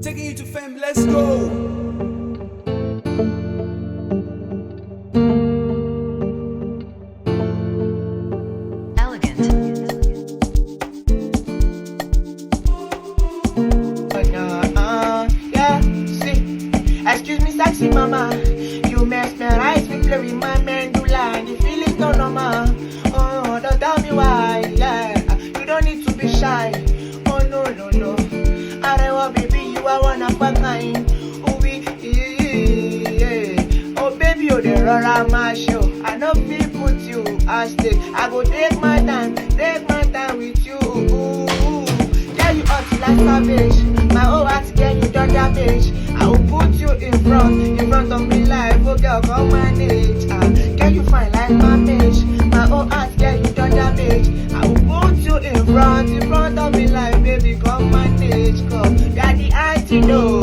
Taking you to fame, let's go. Yeah, see. Excuse me, sexy mama. You mesmerize me, play with my medulla, and the feeling no normal. Oh, don't tell me why. Yeah, you don't need to be shy. Oh no, no, no. Arewa baby, you are one of a kind. Oh, yeah. Oh baby, you the rara mash yo. I know people put you at stake. I go take my time with you. Yeah, you ought like savage. My whole heart get you done damage. I will put you in front of me like, oh girl, come manage. Can you find like my mage? My whole heart get you done damage. I will put you in front of me like, baby, come manage. Come, got the antidote.